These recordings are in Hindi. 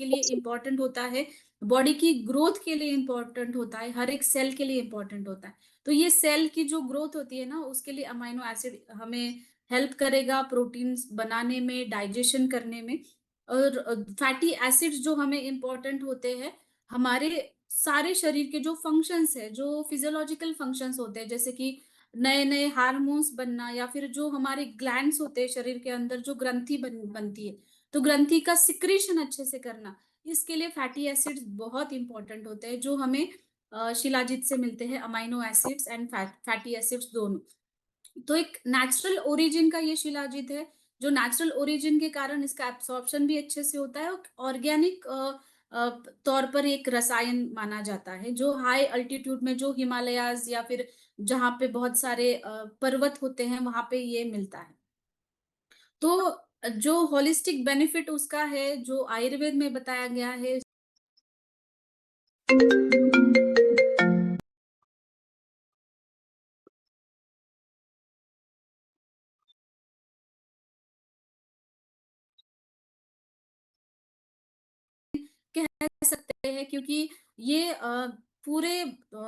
के लिए इम्पोर्टेंट होता है, बॉडी की ग्रोथ के लिए इम्पोर्टेंट होता है, हर एक सेल के लिए इम्पोर्टेंट होता है। तो ये सेल की जो ग्रोथ होती है ना, उसके लिए अमाइनो एसिड हमें हेल्प करेगा प्रोटीन्स बनाने में, डाइजेशन करने में। और फैटी एसिड्स जो हमें इम्पोर्टेंट होते हैं हमारे सारे शरीर के जो फंक्शंस है, जो फिजियोलॉजिकल फंक्शंस होते हैं, जैसे कि नए नए हार्मोन्स बनना, या फिर जो हमारे ग्लैंड्स होते हैं शरीर के अंदर, जो ग्रंथि बनती है, तो ग्रंथि का सिक्रीशन अच्छे से करना, इसके लिए फैटी एसिड्स बहुत इंपॉर्टेंट होते हैं, जो हमें शिलाजीत से मिलते हैं, amino acids and fatty acids दोनों। तो एक नेचुरल ओरिजिन का ये शिलाजीत है, जो नेचुरल ओरिजिन के कारण इसका एब्सॉर्प्शन भी अच्छे से होता है, और ऑर्गेनिक तौर पर एक रसायन माना जाता है, जो हाई अल्टीट्यूड में, जो हिमालयाज या फिर जहाँ पे बहुत सारे पर्वत होते हैं, वहां पे ये मिलता है। तो जो होलिस्टिक बेनिफिट उसका है, जो आयुर्वेद में बताया गया है, कह सकते हैं, क्योंकि ये पूरे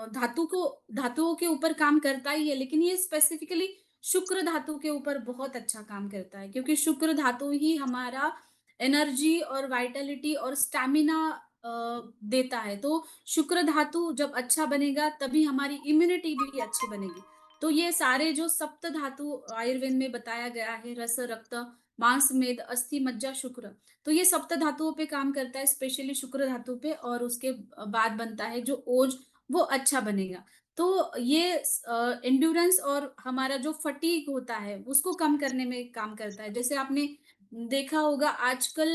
धातुओं के ऊपर काम करता ही है, लेकिन ये स्पेसिफिकली शुक्र धातु के ऊपर बहुत अच्छा काम करता है, क्योंकि शुक्र धातु ही हमारा एनर्जी और वाइटलिटी और स्टैमिना देता है। तो शुक्र धातु जब अच्छा बनेगा, तभी हमारी इम्यूनिटी भी अच्छी बनेगी। तो ये सारे जो सप्त धातु आयुर्वेद में बताया गया है, रस, रक्त, मांस, मेद, अस्थि, मज्जा, शुक्र, तो ये सप्त धातुओं पे काम करता है, स्पेशली शुक्र धातु पे, और उसके बाद बनता है जो ओज, वो अच्छा बनेगा। तो ये एंड्योरेंस और हमारा जो फटीग होता है उसको कम करने में काम करता है। जैसे आपने देखा होगा आजकल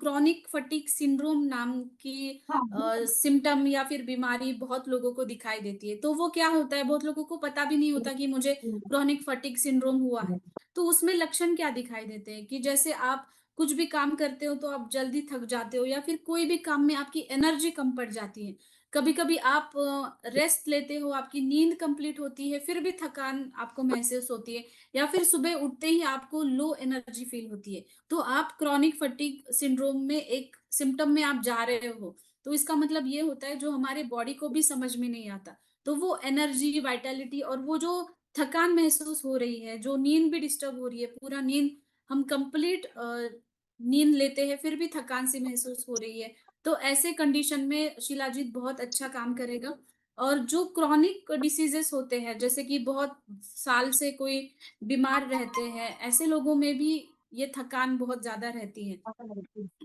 क्रॉनिक फटीग सिंड्रोम नाम की हाँ, सिम्टम या फिर बीमारी बहुत लोगों को दिखाई देती है। तो वो क्या होता है, बहुत लोगों को पता भी नहीं होता कि मुझे क्रॉनिक फटीग सिंड्रोम हुआ है। तो उसमें लक्षण क्या दिखाई देते हैं कि जैसे आप कुछ भी काम करते हो तो आप जल्दी थक जाते हो, या फिर कोई भी काम में आपकी एनर्जी कम पड़ जाती है। कभी-कभी आप रेस्ट लेते हो, आपकी नींद कंप्लीट होती है, फिर भी थकान आपको महसूस होती है, या फिर सुबह उठते ही आपको लो एनर्जी फील होती है। तो आप क्रॉनिक फटीग सिंड्रोम में एक सिम्पटम में आप जा रहे हो। तो इसका मतलब ये होता है, जो हमारे बॉडी को भी समझ में नहीं आता। तो वो एनर्जी, वाइटैलिटी और वो जो थकान महसूस हो रही है, जो नींद भी डिस्टर्ब हो रही है, पूरा नींद हम कंप्लीट नींद लेते हैं, फिर भी थकान सी महसूस हो रही है। तो ऐसे कंडीशन में शिलाजीत बहुत अच्छा काम करेगा। और जो क्रॉनिक डिसीजेस होते हैं, जैसे कि बहुत साल से कोई बीमार रहते हैं, ऐसे लोगों में भी ये थकान बहुत ज़्यादा रहती है।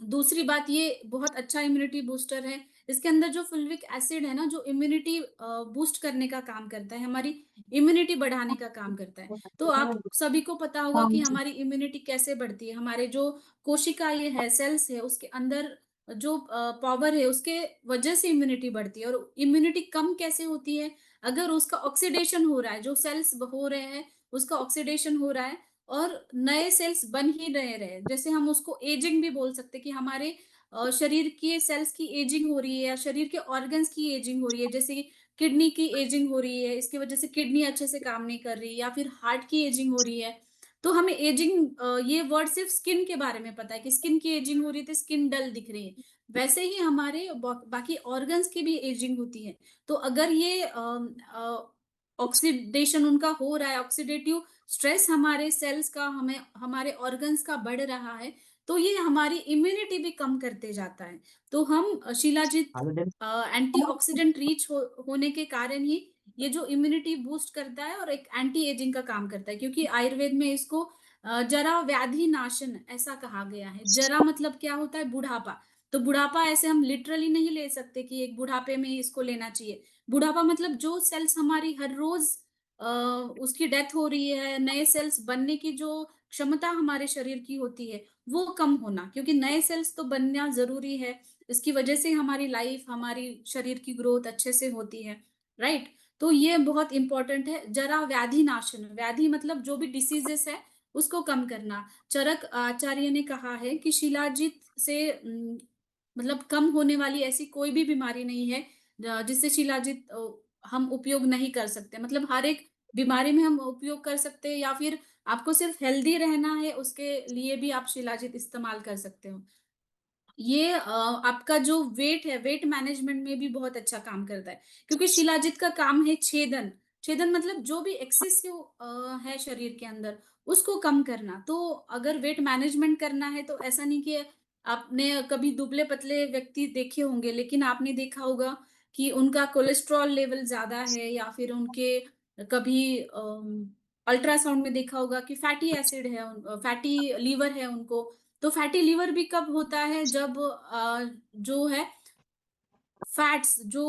दूसरी बात, ये बहुत अच्छा इम्यूनिटी बूस्टर है। इसके अंदर जो फुल्विक एसिड है ना, जो इम्यूनिटी बूस्ट करने का काम करता है, हमारी इम्यूनिटी बढ़ाने का काम करता है। तो आप सभी को पता होगा कि हमारी इम्यूनिटी कैसे बढ़ती है। हमारे जो कोशिकाएँ है, सेल्स है, उसके अंदर जो पावर है, उसके वजह से इम्यूनिटी बढ़ती है। और इम्यूनिटी कम कैसे होती है? अगर उसका ऑक्सीडेशन हो रहा है, जो सेल्स हो रहे हैं, उसका ऑक्सीडेशन हो रहा है और नए सेल्स बन ही नहीं रहे। जैसे हम उसको एजिंग भी बोल सकते हैं कि हमारे शरीर के सेल्स की एजिंग हो रही है, या शरीर के ऑर्गन्स की एजिंग हो रही है। जैसे कि किडनी की एजिंग हो रही है, इसकी वजह से किडनी अच्छे से काम नहीं कर रही, या फिर हार्ट की एजिंग हो रही है। तो हमें एजिंग, ये वर्ड सिर्फ स्किन के बारे में पता है कि स्किन की एजिंग हो रही है, तो स्किन डल दिख रही है। वैसे ही हमारे बाकी ऑर्गन्स की भी एजिंग होती है। तो अगर ये ऑक्सीडेशन उनका हो रहा है, ऑक्सीडेटिव स्ट्रेस हमारे सेल्स का, हमें हमारे ऑर्गन्स का बढ़ रहा है, तो ये हमारी इम्यूनिटी भी कम करते जाता है। तो हम शिलाजीत एंटीऑक्सीडेंट रिच होने के कारण ही ये जो इम्यूनिटी बूस्ट करता है और एक एंटी एजिंग का काम करता है, क्योंकि आयुर्वेद में इसको जरा व्याधि नाशन ऐसा कहा गया है। जरा मतलब क्या होता है? बुढ़ापा। तो बुढ़ापा ऐसे हम लिटरली नहीं ले सकते कि एक बुढ़ापे में ही इसको लेना चाहिए। बुढ़ापा मतलब जो सेल्स हमारी हर रोज अ, उसकी डेथ हो रही है, नए सेल्स बनने की जो क्षमता हमारे शरीर की होती है, वो कम होना, क्योंकि नए सेल्स तो बनना ज़रूरी है। इसकी वजह से हमारी लाइफ, हमारी शरीर की ग्रोथ अच्छे से होती है, राइट? तो ये बहुत इम्पोर्टेंट है। जरा व्याधि नाशन, व्याधि मतलब जो भी डिसीज़ेज़ है, उसको कम करना। चरक आचार्य ने कहा है कि शिलाजीत से मतलब कम होने वाली ऐसी कोई भी बीमारी नहीं है, जिससे शिलाजीत हम उपयोग नहीं कर सकते। मतलब हर एक बीमारी में हम उपयोग कर सकते हैं, या फिर आपको सिर्फ हेल्दी रहना है, उसके लिए भी आप शिलाजीत इस्तेमाल कर सकते हो। आपका जो वेट है, वेट मैनेजमेंट में भी बहुत अच्छा काम करता है। क्योंकि शिलाजित का काम है छेदन। छेदन मतलब जो भी एक्सेसिव है शरीर के अंदर, उसको कम करना। तो अगर वेट मैनेजमेंट करना है तो ऐसा नहीं कि आपने कभी दुबले-पतले व्यक्ति देखे होंगे, लेकिन आपने देखा होगा कि उनका कोलेस्ट्रॉल लेवल ज़्यादा है, या फिर उनके कभी अल्ट्रासाउंड में देखा होगा कि फैटी एसिड है, फैटी लीवर है उनको। तो फैटी लिवर भी कब होता है, जब जो है फैट्स जो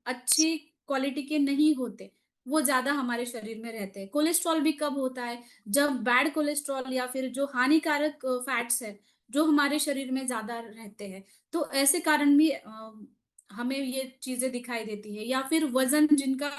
अच्छी क्वालिटी के नहीं होते, वो ज़्यादा हमारे शरीर में रहते हैं। कोलेस्ट्रॉल भी कब होता है, जब बैड कोलेस्ट्रॉल या फिर जो हानिकारक फैट्स हैं, जो हमारे शरीर में ज़्यादा रहते हैं। तो ऐसे कारण भी हमें ये चीज़ें दिखाई देती है, या फिर वज़न जिनका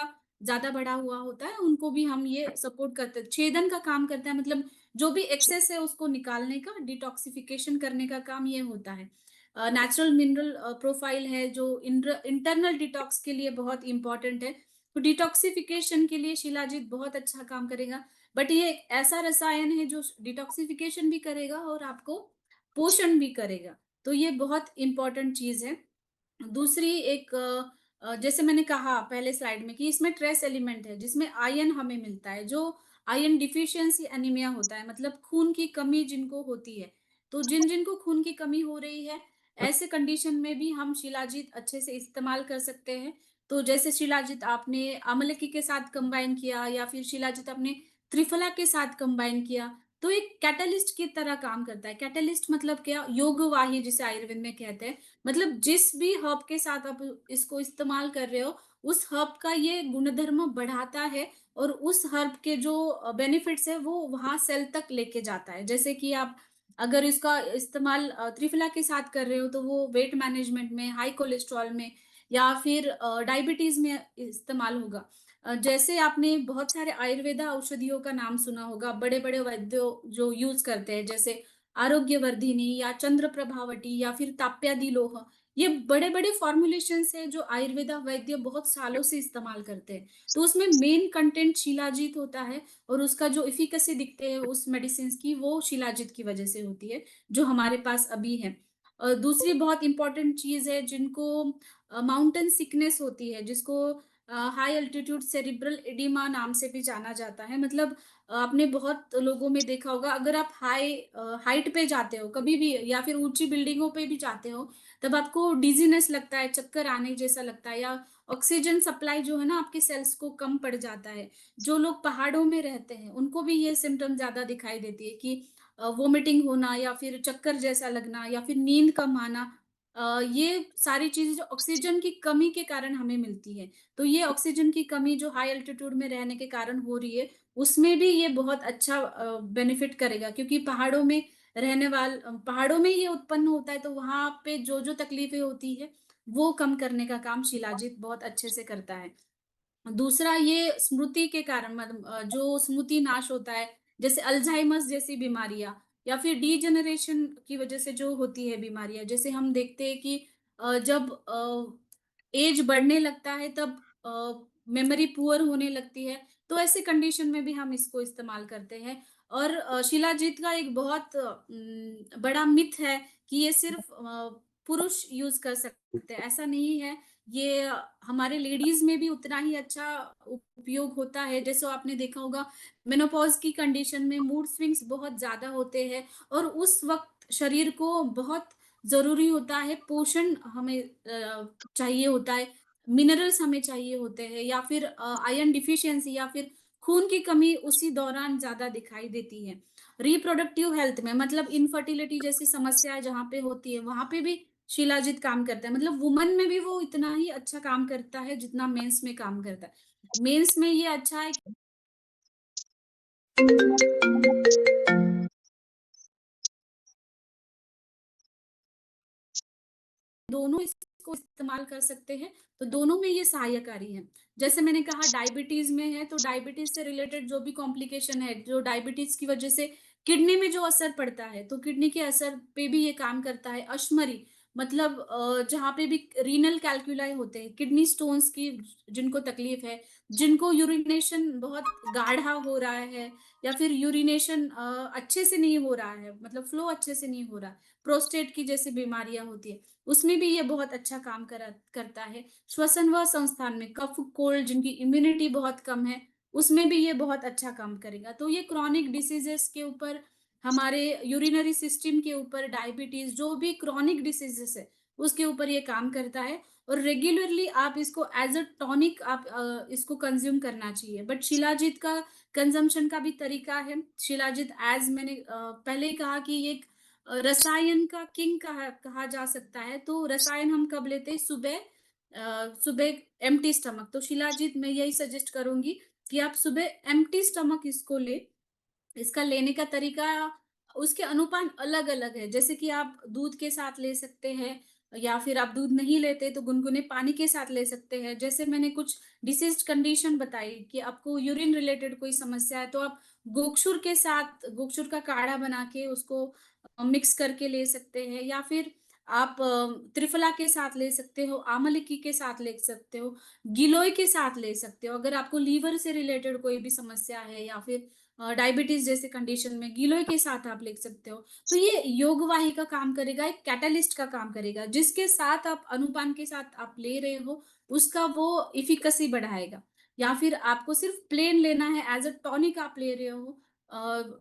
ज़्यादा बढ़ा हुआ होता है, उनको भी हम ये सपोर्ट करते हैं। छेदन का काम करता है, मतलब जो भी एक्सेस है उसको निकालने का, डिटॉक्सिफिकेशन करने का काम ये होता है। नेचुरल मिनरल प्रोफाइल है जो इंटरनल डिटॉक्स के लिए बहुत इंपॉर्टेंट है। तो डिटॉक्सिफिकेशन के लिए शिलाजीत बहुत अच्छा काम करेगा। बट ये एक ऐसा रसायन है जो डिटॉक्सिफिकेशन भी करेगा और आपको पोषण भी करेगा। तो ये बहुत इंपॉर्टेंट चीज़ है। दूसरी एक जैसे मैंने कहा पहले स्लाइड में कि इसमें ट्रेस एलिमेंट है जिसमें आयरन हमें मिलता है, जो आयरन डिफिशियंसी एनीमिया होता है, मतलब खून की कमी जिनको होती है। तो जिनको खून की कमी हो रही है, ऐसे कंडीशन में भी हम शिलाजीत अच्छे से इस्तेमाल कर सकते हैं। तो जैसे शिलाजीत आपने अमलकी के साथ कंबाइन किया, या फिर शिलाजीत आपने त्रिफला के साथ कंबाइन किया, तो एक कैटलिस्ट की तरह काम करता है। कैटलिस्ट मतलब क्या? योगवाही जिसे आयुर्वेद में कहते हैं। मतलब जिस भी हर्ब के साथ आप इसको इस्तेमाल कर रहे हो, उस हर्ब का ये गुणधर्म बढ़ाता है, और उस हर्ब के जो बेनिफिट्स है वो वहाँ सेल तक लेके जाता है। जैसे कि आप अगर इसका इस्तेमाल त्रिफला के साथ कर रहे हो, तो वो वेट मैनेजमेंट में, हाई कोलेस्ट्रॉल में, या फिर डायबिटीज़ में इस्तेमाल होगा। जैसे आपने बहुत सारे आयुर्वेदा औषधियों का नाम सुना होगा, बड़े-बड़े वैद्यों जो यूज़ करते हैं, जैसे आरोग्यवर्धिनी या चंद्र प्रभावटी या फिर ताप्यादिलोह। ये बड़े-बड़े फ़ॉर्मूलेशंस हैं जो आयुर्वेदा वैद्य बहुत सालों से इस्तेमाल करते हैं। तो उसमें मेन कंटेंट शिलाजीत होता है, और उसका जो एफिकेसी दिखते हैं उस मेडिसिन्स की, वो शिलाजीत की वज़ह से होती है, जो हमारे पास अभी है। दूसरी बहुत इम्पोर्टेंट चीज़ है जिनको माउंटेन सिकनेस होती है, जिसको हाई अल्टीट्यूड सेरिब्रल एडिमा नाम से भी जाना जाता है। मतलब आपने बहुत लोगों में देखा होगा, अगर आप हाइट पे जाते हो कभी भी, या फिर ऊँची बिल्डिंगों पे भी जाते हो, तब आपको डिज़ीनेस लगता है, चक्कर आने जैसा लगता है, या ऑक्सीजन सप्लाई जो है ना आपके सेल्स को कम पड़ जाता है। जो लोग पहाड़ों में रहते हैं, उनको भी ये सिम्पटम ज़्यादा दिखाई देती है कि वोमिटिंग होना, या फिर चक्कर जैसा लगना, या फिर नींद कम आना। ये सारी चीज़ें जो ऑक्सीजन की कमी के कारण हमें मिलती है। तो ये ऑक्सीजन की कमी जो हाई एल्टीट्यूड में रहने के कारण हो रही है, उसमें भी ये बहुत अच्छा बेनिफिट करेगा, क्योंकि पहाड़ों में ये उत्पन्न होता है, तो वहाँ पे जो-जो तकलीफ़ें होती है, वो कम करने का काम शिलाजीत बहुत अच्छे से करता है। दूसरा ये स्मृति के कारण, मतलब जो स्मृति नाश होता है, जैसे अल्ज़ाइमर्स जैसी बीमारियाँ, या फिर डिजेनरेशन की वज़ह से जो होती है बीमारियाँ। जैसे हम देखते हैं कि जब ऐज बढ़ने लगता है, तब मेमोरी पुअर होने लगती है, तो ऐसे कंडीशन में भी हम इसको इस्तेमाल करते हैं। और शिलाजीत का एक बहुत बड़ा मिथ है कि ये सिर्फ़ पुरुष यूज़ कर सकते हैं, ऐसा नहीं है। ये हमारे लेडीज़ में भी उतना ही अच्छा उपयोग होता है। जैसे आपने देखा होगा, मेनोपॉज़ की कंडीशन में मूड स्विंग्स बहुत ज़्यादा होते हैं, और उस वक़्त शरीर को बहुत ज़रूरी होता है, पोषण हमें चाहिए होता है, मिनरल्स हमें चाहिए होते हैं, या फिर आयरन डिफिशियंसी या फिर खून की कमी उसी दौरान ज़्यादा दिखाई देती है। रिप्रोडक्टिव हेल्थ में, मतलब इनफर्टिलिटी जैसी समस्याएँ जहाँ पे होती है, वहाँ पे भी शिलाजीत काम करता है। मतलब वुमन में भी वो इतना ही अच्छा काम करता है जितना मेंस में काम करता है। मेंस में ये अच्छा है कि दोनों इसको इस्तेमाल कर सकते हैं, तो दोनों में ये सहायकारी है। जैसे मैंने कहा डायबिटीज़ में है, तो डायबिटीज़ से रिलेटेड जो भी कॉम्प्लिकेशन है, जो डायबिटीज़ की वजह से किडनी में जो असर पड़ता है, तो किडनी के असर पे भी ये काम करता है। अश्मरी, मतलब जहाँ पे भी रीनल कैल्कुलाई होते हैं, किडनी स्टोन्स की जिनको तकलीफ है, जिनको यूरिनेशन बहुत गाढ़ा हो रहा है या फिर यूरिनेशन अच्छे से नहीं हो रहा है, मतलब फ्लो अच्छे से नहीं हो रहा, प्रोस्टेट की जैसी बीमारियाँ होती है, उसमें भी ये बहुत अच्छा काम करता है। श्वसन व संस्थान में कफ, कोल्ड जिनकी इम्यूनिटी बहुत कम है, उसमें भी ये बहुत अच्छा काम करेगा। तो ये क्रॉनिक डिसीज़ेज़ के ऊपर, हमारे यूरिनरी सिस्टम के ऊपर, डायबिटीज़ जो भी क्रॉनिक डिसीज़ेज़ है, उसके ऊपर ये काम करता है और रेगुलरली आप इसको एज़ अ टॉनिक आप इसको कंज़्यूम करना चाहिए। बट शिलाजीत का कंज़म्पशन का भी तरीका है। शिलाजीत ऐज़ मैंने पहले ही कहा कि ये एक रसायन का किंग कहा कहा जा सकता है। तो रसायन हम कब लेते हैं? सुबह एम्प्टी स्टमक। तो शिलाजीत मैं यही सजेस्ट करूँगी कि आप सुबह एम्प्टी स्टमक इसको लें। इसका लेने का तरीका उसके अनुपान अलग-अलग है। जैसे कि आप दूध के साथ ले सकते हैं या फिर आप दूध नहीं लेते तो गुनगुने पानी के साथ ले सकते हैं। जैसे मैंने कुछ डिसीज़्ड कंडीशन बताई कि आपको यूरिन रिलेटेड कोई समस्या है तो आप गोक्षुर के साथ गोक्षुर का काढ़ा बना के उसको मिक्स करके ले सकते हैं या फिर आप त्रिफला के साथ ले सकते हो, आमलकी के साथ ले सकते हो, गिलोय के साथ ले सकते हो। अगर आपको लीवर से रिलेटेड कोई भी समस्या है या फिर डायबिटीज जैसे कंडीशन में गिलोय के साथ आप ले सकते हो। तो ये योगवाही का काम करेगा, एक कैटलिस्ट का काम करेगा, जिसके साथ आप अनुपान के साथ आप ले रहे हो, उसका वो एफिकेसी बढ़ाएगा। या फिर आपको सिर्फ प्लेन लेना है, एज़ अ टॉनिक आप ले रहे हो,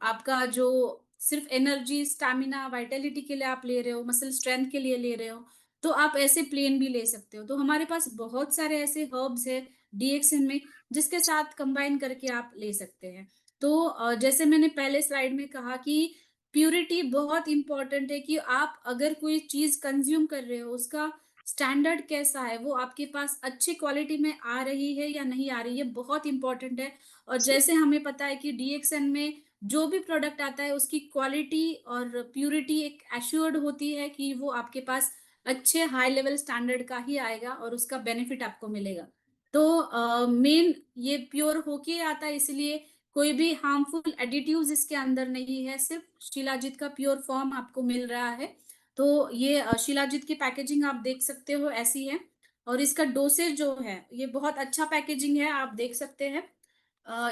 आपका जो सिर्फ एनर्जी, स्टैमिना, वाइटैलिटी के लिए आप ले रहे हो, मसल स्ट्रेंथ के लिए ले रहे हो, तो आप ऐसे प्लेन भी ले सकते हो। तो हमारे पास बहुत सारे ऐसे हर्ब्स हैं डीएक्सएन में, जिसके साथ कंबाइन करके आप ले सकते हैं। तो जैसे मैंने पहले स्लाइड में कहा कि प्यूरिटी बहुत इम्पोर्टेंट है कि आप अगर कोई चीज़ कंज़्यूम कर रहे हो, उसका स्टैंडर्ड कैसा है, वो आपके पास अच्छी क्वालिटी में आ रही है या नहीं आ रही है, ये बहुत इम्पोर्टेंट है। और जैसे हमें पता है कि डीएक्सएन में जो भी प्रोडक्ट आता है, उसकी क्वालिटी और प्यूरिटी एक एश्योर्ड होती है कि वो आपके पास अच्छे हाई लेवल स्टैंडर्ड का ही आएगा और उसका बेनिफिट आपको मिलेगा। तो मेन ये प्योर होके आता है, इसलिए कोई भी हार्मफुल एडिटिव्स इसके अंदर नहीं है, सिर्फ शिलाजीत का प्योर फॉर्म आपको मिल रहा है। तो ये शिलाजीत की पैकेजिंग आप देख सकते हो ऐसी है और इसका डोसेज जो है, ये बहुत अच्छा पैकेजिंग है, आप देख सकते हैं।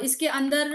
इसके अंदर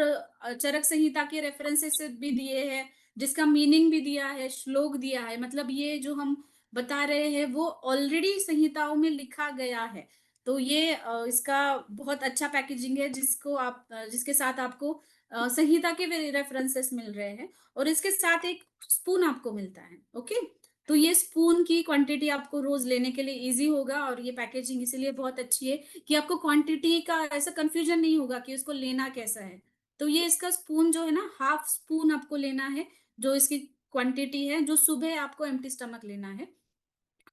चरक संहिता के रेफरेंसेस भी दिए हैं, जिसका मीनिंग भी दिया है, श्लोक दिया है। मतलब ये जो हम बता रहे हैं, वो ऑलरेडी संहिताओं में लिखा गया है। तो ये इसका बहुत अच्छा पैकेजिंग है जिसको आप जिसके साथ आपको संहिता के रेफरेंसेस मिल रहे हैं और इसके साथ एक स्पून आपको मिलता है। ओके, तो ये स्पून की क्वांटिटी आपको रोज लेने के लिए इजी होगा और ये पैकेजिंग इसीलिए बहुत अच्छी है कि आपको क्वांटिटी का ऐसा कंफ्यूजन नहीं होगा कि उसको लेना कैसा है। तो ये इसका स्पून जो है ना, हाफ स्पून आपको लेना है, जो इसकी क्वांटिटी है, जो सुबह आपको एम्प्टी स्टमक लेना है।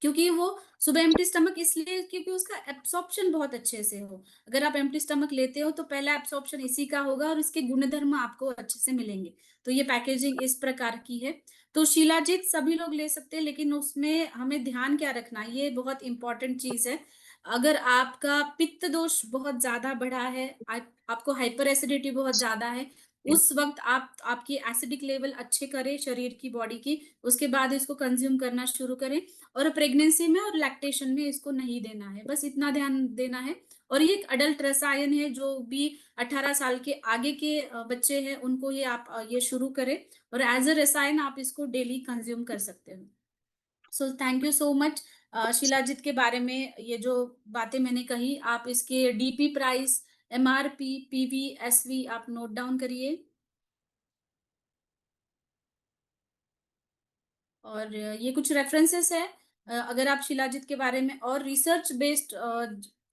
क्योंकि वो सुबह एम्प्टी स्टमक इसलिए क्योंकि उसका एब्सॉर्प्शन बहुत अच्छे से हो। अगर आप एम्प्टी स्टमक लेते हो तो पहला एब्सॉर्प्शन इसी का होगा और इसके गुणधर्म आपको अच्छे से मिलेंगे। तो ये पैकेजिंग इस प्रकार की है। तो शिलाजीत सभी लोग ले सकते हैं, लेकिन उसमें हमें ध्यान क्या रखना है, ये बहुत इंपॉर्टेंट चीज़ है। अगर आपका पित्त दोष बहुत ज़्यादा बढ़ा है, आपको हाइपर एसिडिटी बहुत ज़्यादा है, उस वक़्त आप आपकी एसिडिक लेवल अच्छे करें शरीर की, बॉडी की, उसके बाद इसको कंज़्यूम करना शुरू करें। और प्रेगनेंसी में और लैक्टेशन में इसको नहीं देना है, बस इतना ध्यान देना है। और ये एक अडल्ट रसायन है, जो भी 18 साल के आगे के बच्चे हैं उनको ये आप ये शुरू करें और एज़ अ रसायन आप इसको डेली कंज़्यूम कर सकते हो। So thank you so much. Shilajit के बारे में ये जो बातें मैंने कही, आप इसके DP price, MRP, PV, SV आप नोट डाउन करिए। और ये कुछ रेफरेंसेस है। अगर आप शिलाजीत के बारे में और रिसर्च बेस्ड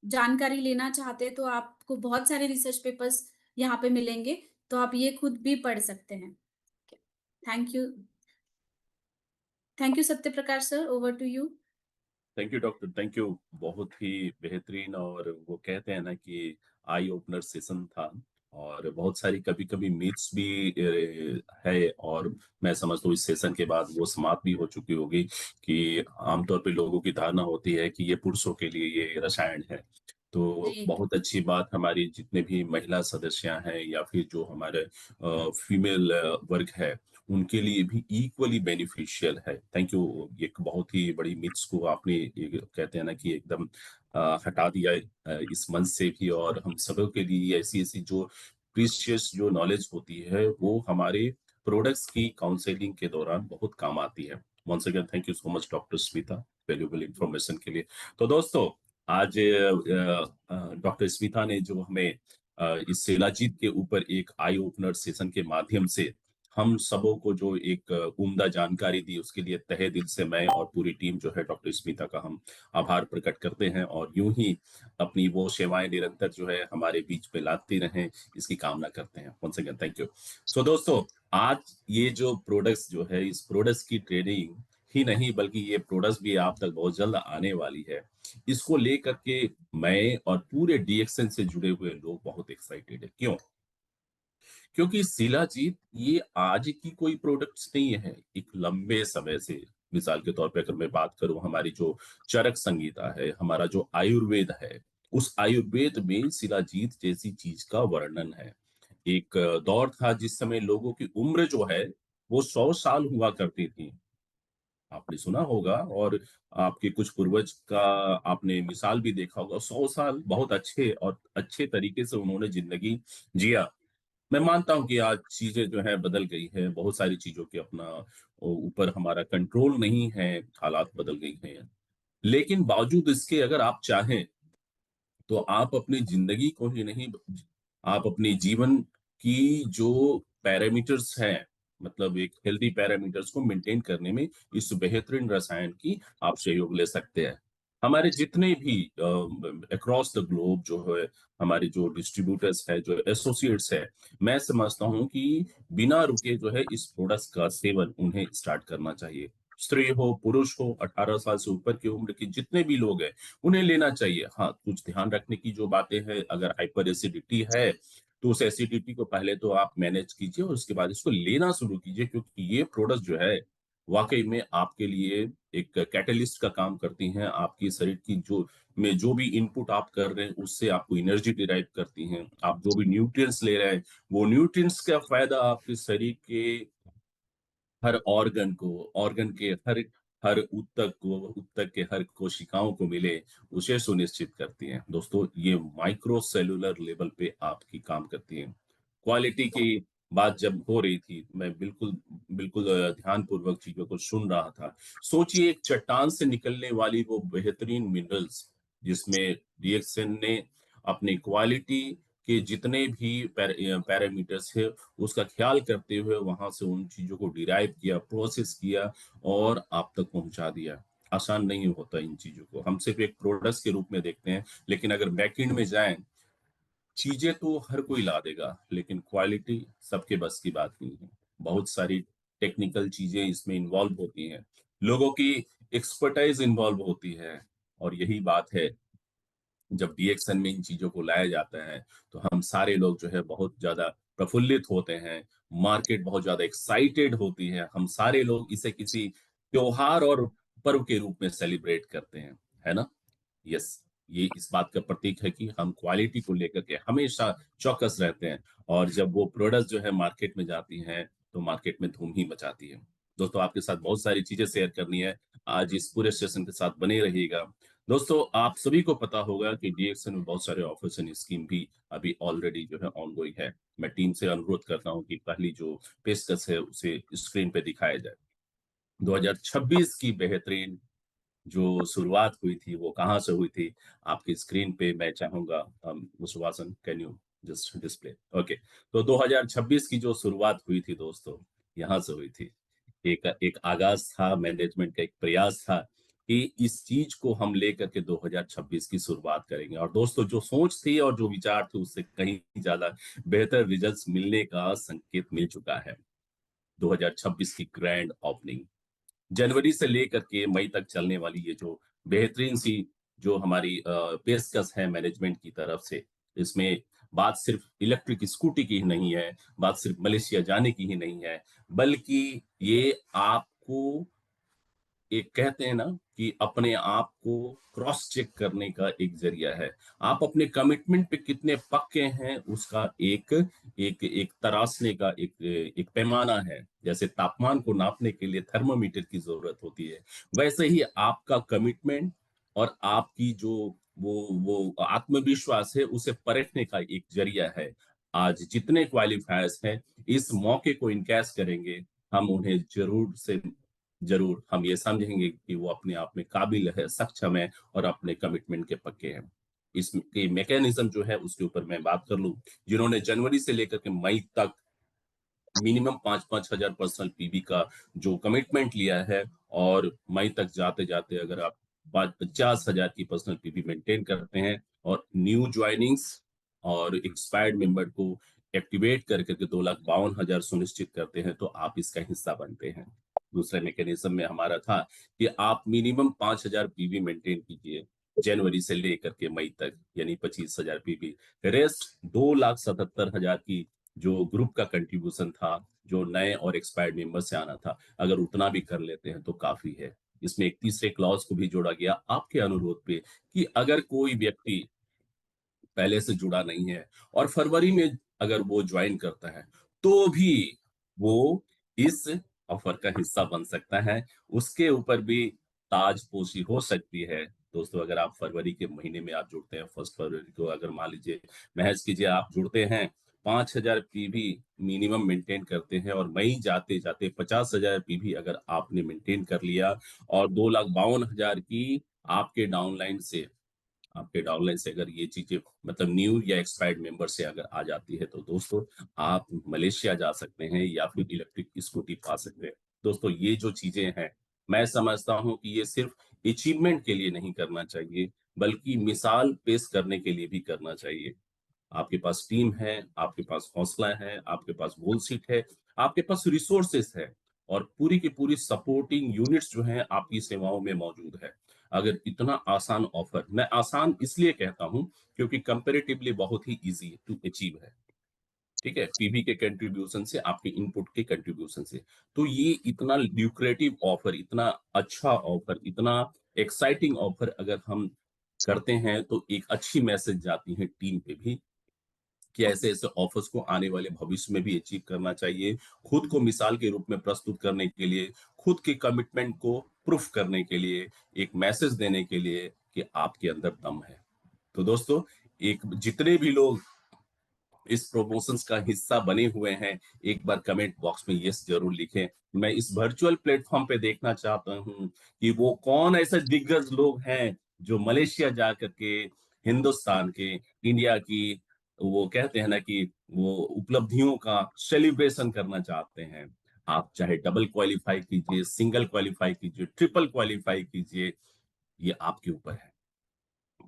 जानकारी लेना चाहते हैं तो आपको बहुत सारे रिसर्च पेपर्स यहाँ पे मिलेंगे, तो आप ये खुद भी पढ़ सकते हैं। Thank you. Thank you Satya Prakash sir, over to you. Thank you doctor, thank you. बहुत ही बेहतरीन, और वो कहते हैं ना कि आई ओपनर सेशन था। और बहुत सारी कभी कभी मीट्स भी है, और मैं समझता हूँ इस सेशन के बाद वो समाप्त भी हो चुकी होगी कि आमतौर पे लोगों की धारणा होती है कि ये पुरुषों के लिए ये रसायन है। तो जी, बहुत अच्छी बात, हमारी जितने भी महिला सदस्य हैं या फिर जो हमारे फीमेल वर्ग है, उनके लिए भी इक्वली बेनिफिशियल है। Thank you. एक बहुत ही बड़ी मिथ्स को आपने कहते हैं ना कि एकदम हटा दिया इस मंच से भी, और हम सबों के लिए ऐसी ऐसी जो प्रीशियस जो नॉलेज होती है वो हमारे प्रोडक्ट्स की काउंसलिंग के दौरान बहुत काम आती है। Once again thank you so much doctor Smita, valuable information के लिए। तो दोस्तों, आज डॉक्टर स्मिता ने जो हमें इस शिलाजीत के ऊपर एक आई ओपनर सेशन के माध्यम से हम सबों को जो एक उम्दा जानकारी दी, उसके लिए तहे दिल से मैं और पूरी टीम जो है डॉक्टर स्मिता का हम आभार प्रकट करते हैं, और यूं ही अपनी वो सेवाएं निरंतर जो है हमारे बीच में लाती रहें, इसकी कामना करते हैं। Once again thank you. So दोस्तों, आज ये जो प्रोडक्ट्स जो है, इस प्रोडक्ट्स की ट्रेनिंग ही नहीं बल्कि ये प्रोडक्ट्स भी आप तक बहुत जल्द आने वाली है। इसको लेकर के मैं और पूरे डीएक्सएन से जुड़े हुए लोग बहुत एक्साइटेड है। क्यों? क्योंकि शिलाजीत ये आज की कोई प्रोडक्ट्स नहीं है, एक लंबे समय से, मिसाल के तौर पे अगर मैं बात करूं, हमारी जो चरक संगीता है, हमारा जो आयुर्वेद है, उस आयुर्वेद में शिलाजीत जैसी चीज का वर्णन है। एक दौर था जिस समय लोगों की उम्र जो है वो 100 साल हुआ करती थी, आपने सुना होगा, और आपके कुछ पूर्वज का आपने मिसाल भी देखा होगा। 100 साल बहुत अच्छे और अच्छे तरीके से उन्होंने जिंदगी जिया। मैं मानता हूं कि आज चीजें जो है बदल गई है, बहुत सारी चीजों के अपना ऊपर हमारा कंट्रोल नहीं है, हालात बदल गई हैं। लेकिन बावजूद इसके अगर आप चाहें तो आप अपनी जिंदगी को ही नहीं, आप अपने जीवन की जो पैरामीटर्स हैं, मतलब एक हेल्दी पैरामीटर्स को मेंटेन करने में इस बेहतरीन रसायन की आप सहयोग ले सकते हैं। हमारे जितने भी अक्रॉस द ग्लोब जो है, हमारे जो डिस्ट्रीब्यूटर्स है, जो एसोसिएट्स है, मैं समझता हूं कि बिना रुके जो है इस प्रोडक्ट्स का सेवन उन्हें स्टार्ट करना चाहिए। स्त्री हो, पुरुष हो, 18 साल से ऊपर की उम्र के जितने भी लोग हैं, उन्हें लेना चाहिए। हाँ, कुछ ध्यान रखने की जो बातें हैं, अगर हाइपर एसिडिटी है तो उस एसिडिटी को पहले तो आप मैनेज कीजिए और उसके बाद इसको लेना शुरू कीजिए, क्योंकि ये प्रोडक्ट जो है वाकई में आपके लिए एक कैटलिस्ट का काम करती हैं। आपकी शरीर की जो भी इनपुट आप कर रहे हैं उससे आपको एनर्जी डिराइव करती हैं। आप जो भी न्यूट्रिएंट्स ले रहे हैं, वो न्यूट्रिएंट्स का फायदा आपके शरीर के हर ऑर्गन के हर हर ऊतक के हर कोशिकाओं को मिले, उसे सुनिश्चित करती हैं। दोस्तों, ये माइक्रो सेलुलर लेवल पे आपकी काम करती हैं। क्वालिटी की बात जब हो रही थी, मैं बिल्कुल बिल्कुल ध्यान पूर्वक चीजों को सुन रहा था। सोचिए, एक चट्टान से निकलने वाली वो बेहतरीन मिनरल्स, जिसमें रिएक्शन ने अपनी क्वालिटी के जितने भी पैरामीटर्स है उसका ख्याल करते हुए वहां से उन चीजों को डिराइव किया, प्रोसेस किया और आप तक पहुंचा दिया। आसान नहीं होता इन चीजों को, हम सिर्फ एक प्रोडक्ट्स के रूप में देखते हैं, लेकिन अगर बैकएंड में जाएं, चीजें तो हर कोई ला देगा, लेकिन क्वालिटी सबके बस की बात नहीं है। बहुत सारी टेक्निकल चीजें इसमें इन्वॉल्व होती हैं, लोगों की एक्सपर्टाइज इन्वॉल्व होती है, और यही बात है, जब डीएक्सएन में इन चीजों को लाया जाता है तो हम सारे लोग जो है बहुत ज्यादा प्रफुल्लित होते हैं। मार्केट बहुत ज्यादा एक्साइटेड होती है, हम सारे लोग इसे किसी त्योहार और पर्व के रूप में सेलिब्रेट करते हैं, है ना? यस, ये इस बात का प्रतीक है कि हम क्वालिटी को लेकर के हमेशा चौकस रहते हैं, और जब वो प्रोडक्ट जो है मार्केट में जाती हैं तो मार्केट में धूम ही मचाती है। दोस्तों, आपके साथ बहुत सारी चीजें शेयर करनी है, आज इस पूरे सेशन के साथ बने रहिएगा। दोस्तों, आप सभी को पता होगा कि डीएक्सएन में बहुत सारे ऑफर्स एंड स्कीम भी अभी ऑलरेडी जो है ऑनगोइंग है। मैं टीम से अनुरोध करता हूं कि पहली जो पेशकश है उसे स्क्रीन पे दिखाया जाए। 2026 की बेहतरीन जो शुरुआत हुई थी वो कहाँ से हुई थी, आपकी स्क्रीन पे मैं चाहूंगा, Suvasan can you just display? Okay. तो 2026 की जो शुरुआत हुई थी दोस्तों, यहाँ से हुई थी। एक एक आगाज था, मैनेजमेंट का एक प्रयास था कि इस चीज को हम लेकर के 2026 की शुरुआत करेंगे, और दोस्तों जो सोच थी और जो विचार थे उससे कहीं ज्यादा बेहतर रिजल्ट्स मिलने का संकेत मिल चुका है। 2026 की ग्रैंड ओपनिंग जनवरी से लेकर के मई तक चलने वाली ये जो बेहतरीन सी जो हमारी पेशकश है मैनेजमेंट की तरफ से, इसमें बात सिर्फ इलेक्ट्रिक स्कूटी की ही नहीं है, बात सिर्फ मलेशिया जाने की ही नहीं है, बल्कि ये आपको एक कहते हैं ना कि अपने आप को क्रॉस चेक करने का एक जरिया है। आप अपने कमिटमेंट पे कितने पक्के हैं उसका एक एक एक तराशने का एक पैमाना है। जैसे तापमान को नापने के लिए थर्मामीटर की जरूरत होती है, वैसे ही आपका कमिटमेंट और आपकी जो वो आत्मविश्वास है उसे परखने का एक जरिया है। आज जितने क्वालिफायर्स हैं इस मौके को इनकैश करेंगे, हम उन्हें जरूर से जरूर हम ये समझेंगे कि वो अपने आप में काबिल है, सक्षम है और अपने कमिटमेंट के पक्के हैं। इसके मैकेनिज्म जो है उसके ऊपर मैं बात कर लूं, जिन्होंने जनवरी से लेकर के मई तक मिनिमम 5-5 हजार पर्सनल पीवी का जो कमिटमेंट लिया है, और मई तक जाते जाते अगर आप 50,000 की पर्सनल पीवी मेंटेन करते हैं और न्यू ज्वाइनिंग्स और एक्सपायर्ड मेंबर को एक्टिवेट कर करके 2,52,000 सुनिश्चित करते हैं, तो आप इसका हिस्सा बनते हैं। दूसरे मैकेनिज्म में हमारा था कि आप मिनिमम 5,000 पीवी मेंटेन कीजिए जनवरी से लेकर के मई तक, यानी 25,000 पीवी। रेस्ट 2,77,000 की जो ग्रुप का कंट्रीब्यूशन था, जो नए और एक्सपायर्ड मेंबर से आना था, अगर उतना भी कर लेते हैं तो काफी है। इसमें एक तीसरे क्लॉज को भी जोड़ा गया आपके अनुरोध पे, कि अगर कोई व्यक्ति पहले से जुड़ा नहीं है और फरवरी में अगर वो ज्वाइन करता है, तो भी वो इस ऑफर का हिस्सा बन सकता है। उसके ऊपर भी ताजपोशी हो सकती है। दोस्तों, अगर आप फरवरी के महीने में आप जुड़ते हैं, 1 फरवरी को अगर मान लीजिए, महज कीजिए आप जुड़ते हैं, 5,000 पीवी मिनिमम मेंटेन करते हैं और मई जाते जाते 50,000 पीवी अगर आपने मेंटेन कर लिया और 2,52,000 की आपके डाउनलाइन से आपके डाउनलाइन से अगर ये चीजें मतलब न्यू या एक्सपायर्ड मेंबर से अगर आ जाती है, तो दोस्तों आप मलेशिया जा सकते हैं या फिर इलेक्ट्रिक स्कूटी पा सकते हैं। दोस्तों, ये जो चीजें हैं, मैं समझता हूं कि ये सिर्फ अचीवमेंट के लिए नहीं करना चाहिए, बल्कि मिसाल पेश करने के लिए भी करना चाहिए। आपके पास टीम है, आपके पास हौसला है, आपके पास गोल सीट है, आपके पास रिसोर्सेस है, और पूरी की पूरी सपोर्टिंग यूनिट्स जो हैं आपकी सेवाओं में मौजूद है। अगर इतना आसान ऑफर, मैं आसान इसलिए कहता हूं क्योंकि कंपैरेटिवली बहुत ही इजी टू अचीव है। ठीक है, पीवी के कंट्रीब्यूशन से, आपके इनपुट के कंट्रीब्यूशन से, तो ये इतना ल्यूक्रेटिव ऑफर, इतना अच्छा ऑफर, इतना एक्साइटिंग ऑफर अगर हम करते हैं, तो एक अच्छी मैसेज जाती है टीम पे भी कि ऐसे ऐसे ऑफर्स को आने वाले भविष्य में भी अचीव करना चाहिए। खुद को मिसाल के रूप में प्रस्तुत करने के लिए, खुद के कमिटमेंट को प्रूफ करने के लिए, एक मैसेज देने के लिए कि आपके अंदर दम है। तो दोस्तों, एक जितने भी लोग इस प्रमोशंस का हिस्सा बने हुए हैं, एक बार कमेंट बॉक्स में यस जरूर लिखें। मैं इस वर्चुअल प्लेटफॉर्म पे देखना चाहता हूं कि वो कौन ऐसे दिग्गज लोग हैं जो मलेशिया जा करके हिंदुस्तान के, इंडिया की, वो कहते हैं ना कि वो उपलब्धियों का सेलिब्रेशन करना चाहते हैं। आप चाहे डबल क्वालिफाई कीजिए, सिंगल क्वालिफाई कीजिए, ट्रिपल क्वालिफाई कीजिए, ये आपके ऊपर है।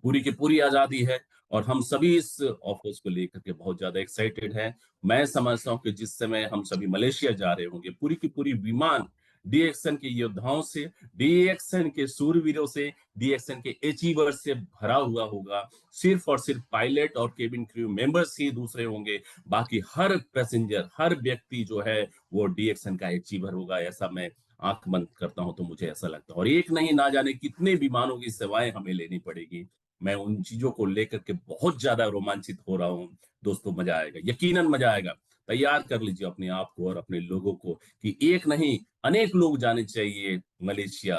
पूरी की पूरी आजादी है, और हम सभी इस ऑफर्स को लेकर के बहुत ज्यादा एक्साइटेड हैं। मैं समझता हूं कि जिस समय हम सभी मलेशिया जा रहे होंगे, पूरी की पूरी विमान डीएक्सन के योद्धाओं से, डीएक्सन के सूरवीरों से, डीएक्सन के अचीवर से भरा हुआ होगा। सिर्फ और सिर्फ पायलट और केबिन क्रू मेंबर्स ही दूसरे होंगे, बाकी हर पैसेंजर, हर व्यक्ति जो है वो डीएक्सन का अचीवर होगा। ऐसा मैं आंख बंद करता हूं तो मुझे ऐसा लगता है, और एक नहीं, ना जाने कितने विमानों की सेवाएं हमें लेनी पड़ेगी। मैं उन चीजों को लेकर के बहुत ज्यादा रोमांचित हो रहा हूँ। दोस्तों, मजा आएगा, यकीनन मजा आएगा। तैयार कर लीजिए अपने आप को और अपने लोगों को कि एक नहीं, अनेक लोग जाने चाहिए मलेशिया,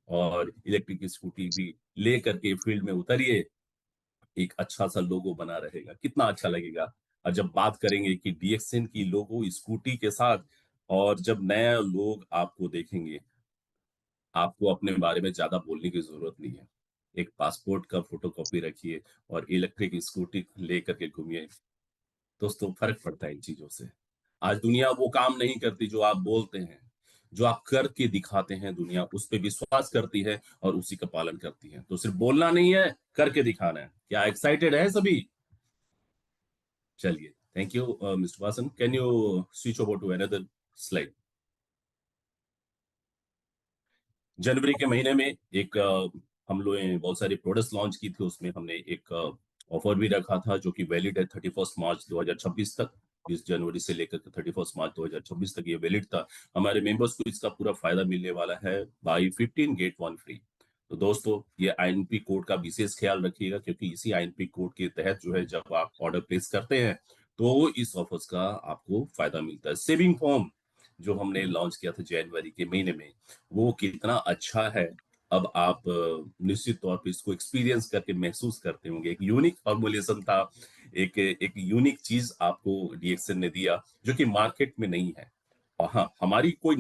और इलेक्ट्रिक स्कूटी भी लेकर के फील्ड में उतरिए। एक अच्छा सा लोगो बना रहेगा, कितना अच्छा लगेगा। और जब बात करेंगे कि डीएक्सएन की लोगो स्कूटी के साथ, और जब नए लोग आपको देखेंगे, आपको अपने बारे में ज्यादा बोलने की जरूरत नहीं है। एक पासपोर्ट का फोटोकॉपी रखिए और इलेक्ट्रिक स्कूटी लेकर के घूमिए। दोस्तों, फर्क पड़ता है इन चीजों से। आज दुनिया वो काम नहीं करती जो आप बोलते हैं, जो आप करके दिखाते हैं, दुनिया उस पर विश्वास करती है और उसी का पालन करती है। तो सिर्फ बोलना नहीं है, करके दिखाना है। क्या एक्साइटेड है सभी? चलिए, thank you mister Vasan, can you switch over to another slide. जनवरी के महीने में एक हम लोगों ने बहुत सारी प्रोडक्ट्स लॉन्च की थी, उसमें हमने एक ऑफर भी रखा था जो कि वैलिड है 31 मार्च 2026 तक। 20 जनवरी से लेकर के 31 मार्च 2026 तक ये वैलिड था। हमारे मेंबर्स को इसका पूरा फायदा मिलने वाला है, बाई 15 गेट 1 फ्री। तो दोस्तों, ये आईएनपी कोड का विशेष ख्याल रखिएगा, क्योंकि इसी आईएनपी कोड के तहत जो है जब आप ऑर्डर प्लेस करते हैं, तो इस ऑफर्स का आपको फायदा मिलता है। सेविंग फॉर्म जो हमने लॉन्च किया था जनवरी के महीने में, वो कितना अच्छा है, अब आप निश्चित तौर पे इसको एक्सपीरियंस करके महसूस करते होंगे। एक यूनिक फॉर्मुलेशन था, एक एक यूनिक चीज आपको डीएक्सएन ने दिया, जो कि मार्केट में नहीं है। और हाँ, हमारी कोई